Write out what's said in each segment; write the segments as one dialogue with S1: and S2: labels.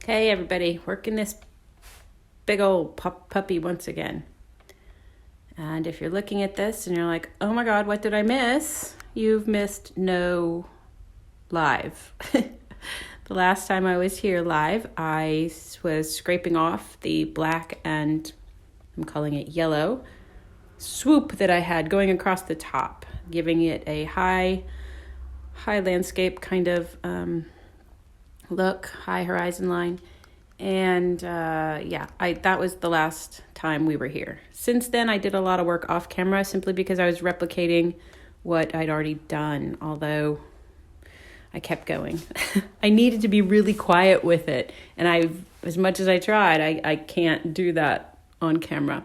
S1: Okay, everybody, working this big old puppy once again. And if you're looking at this and you're like, oh my God, what did I miss? You've missed no live. The last time I was here live, I was scraping off the black and I'm calling it yellow swoop that I had going across the top, giving it a high landscape kind of look, high horizon line. And that was the last time we were here. Since then, I did a lot of work off camera simply because I was replicating what I'd already done, although I kept going. I needed to be really quiet with it. And as much as I tried, I can't do that on camera.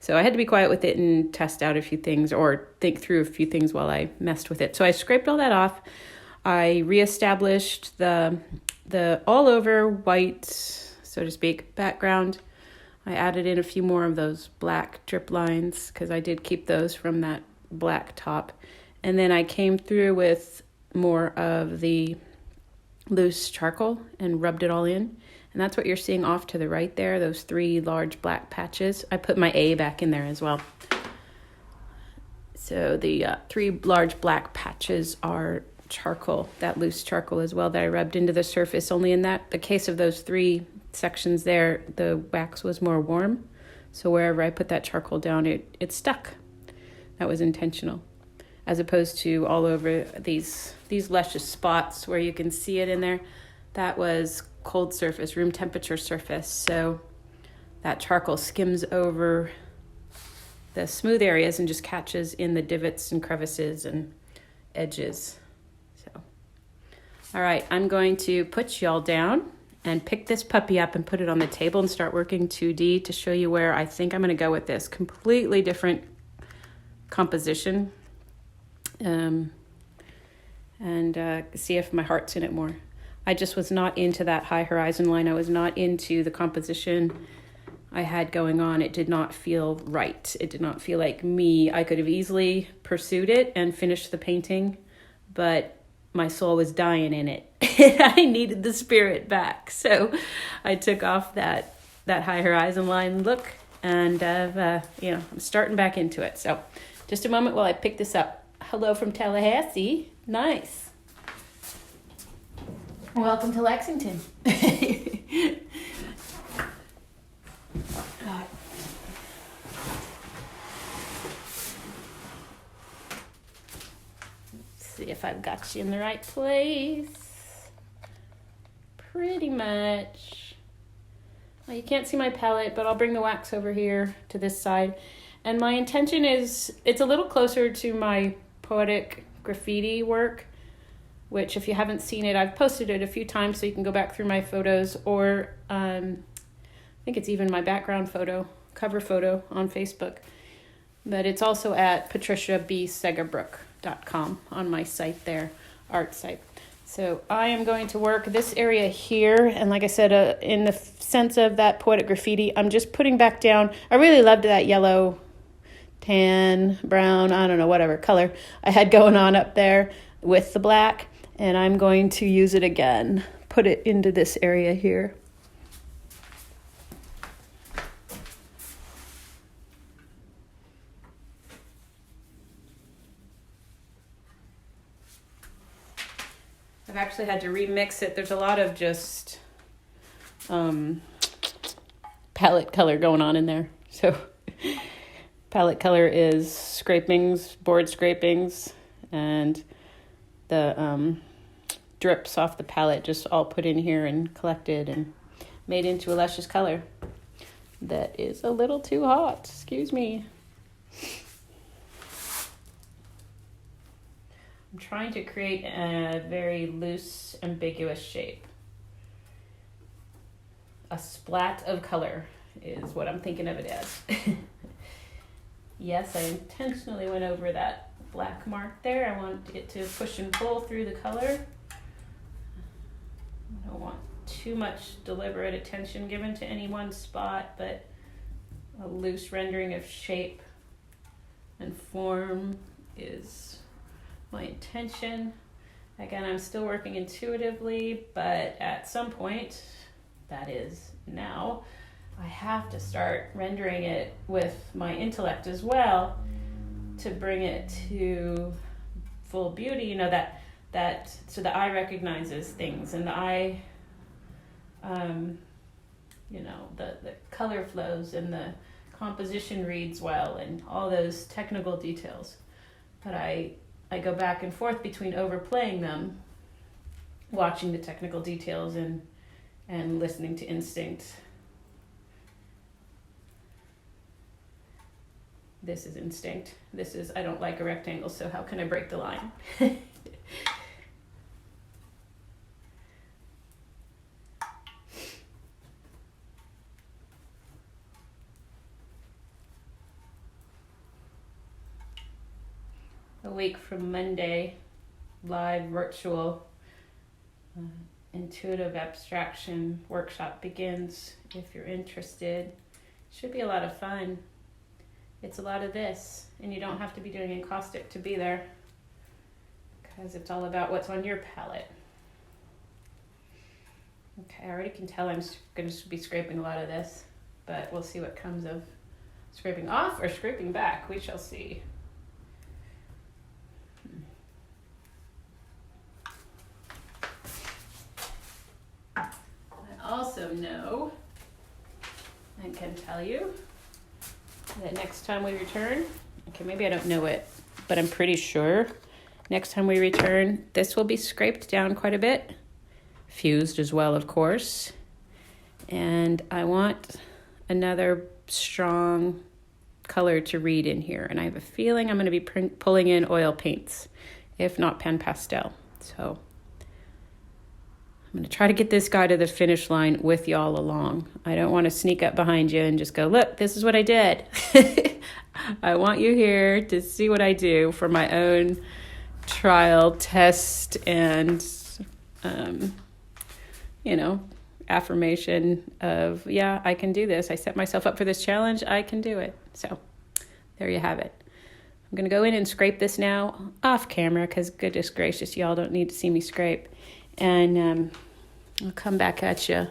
S1: So I had to be quiet with it and test out a few things or think through a few things while I messed with it. So I scraped all that off. I reestablished the all over white, so to speak, background. I added in a few more of those black drip lines because I did keep those from that black top. And then I came through with more of the loose charcoal and rubbed it all in. And that's what you're seeing off to the right there, those 3 large black patches. I put my A back in there as well. So the 3 large black patches are charcoal, that loose charcoal as well that I rubbed into the surface. Only in the case of those 3 sections there, the wax was more warm. So wherever I put that charcoal down, it stuck. That was intentional. As opposed to all over these luscious spots where you can see it in there, that was cold surface, room temperature surface. So that charcoal skims over the smooth areas and just catches in the divots and crevices and edges. So, all right, I'm going to put y'all down and pick this puppy up and put it on the table and start working 2D to show you where I think I'm going to go with this. Completely different composition. And see if my heart's in it more. I just was not into that high horizon line. I was not into the composition I had going on. It did not feel right. It did not feel like me. I could have easily pursued it and finished the painting, but my soul was dying in it. I needed the spirit back. So I took off that high horizon line look and I'm starting back into it. So just a moment while I pick this up. Hello from Tallahassee. Nice. Welcome to Lexington. See if I've got you in the right place. Pretty much. Well, you can't see my palette, but I'll bring the wax over here to this side. And my intention is, it's a little closer to my poetic graffiti work, which if you haven't seen it, I've posted it a few times so you can go back through my photos, or I think it's even my background photo, cover photo on Facebook. But it's also at patriciabsegerbrook.com on my site there, art site. So I am going to work this area here, and like I said, in the sense of that poetic graffiti, I'm just putting back down. I really loved that yellow, tan, brown, I don't know, whatever color I had going on up there with the black, and I'm going to use it again, put it into this area here. I've actually had to remix it. There's a lot of just palette color going on in there. So palette color is scrapings, board scrapings, and the drips off the palette just all put in here and collected and made into a luscious color that is a little too hot. Excuse me. I'm trying to create a very loose, ambiguous shape. A splat of color is what I'm thinking of it as. Yes, I intentionally went over that black mark there. I want it to push and pull through the color. I don't want too much deliberate attention given to any one spot, but a loose rendering of shape and form is my intention. Again, I'm still working intuitively, but at some point, that is now, I have to start rendering it with my intellect as well to bring it to full beauty, you know, that so the eye recognizes things, and the eye, you know, the color flows and the composition reads well and all those technical details. But I go back and forth between overplaying them, watching the technical details, and listening to instinct. This is instinct. This is, I don't like a rectangle, so how can I break the line? A week from Monday, live virtual intuitive abstraction workshop begins. If you're interested, should be a lot of fun. It's a lot of this, and you don't have to be doing encaustic to be there, because it's all about what's on your palette. Okay, I already can tell I'm going to be scraping a lot of this, but we'll see what comes of scraping off or scraping back. We shall see. I also know and can tell you that next time we return, okay, maybe I don't know it, but I'm pretty sure next time we return, this will be scraped down quite a bit, fused as well, of course. And I want another strong color to read in here. And I have a feeling I'm going to be pulling in oil paints, if not pen pastel. So I'm going to try to get this guy to the finish line with y'all along. I don't want to sneak up behind you and just go, look, this is what I did. I want you here to see what I do for my own trial, test, and, affirmation of, yeah, I can do this. I set myself up for this challenge. I can do it. So there you have it. I'm going to go in and scrape this now off camera, because goodness gracious, y'all don't need to see me scrape. And I'll come back at you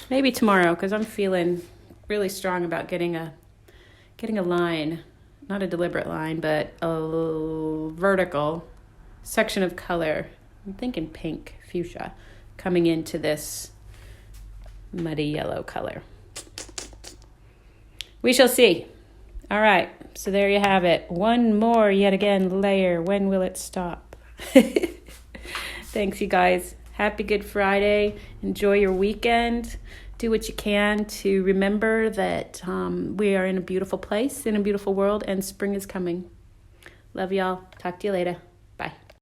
S1: maybe tomorrow, because I'm feeling really strong about getting a line, not a deliberate line, but a vertical section of color. I'm thinking pink, fuchsia, coming into this muddy yellow color. We shall see. All right, so there you have it. One more, yet again, layer. When will it stop? Thanks, you guys. Happy Good Friday. Enjoy your weekend. Do what you can to remember that we are in a beautiful place, in a beautiful world, and spring is coming. Love y'all. Talk to you later.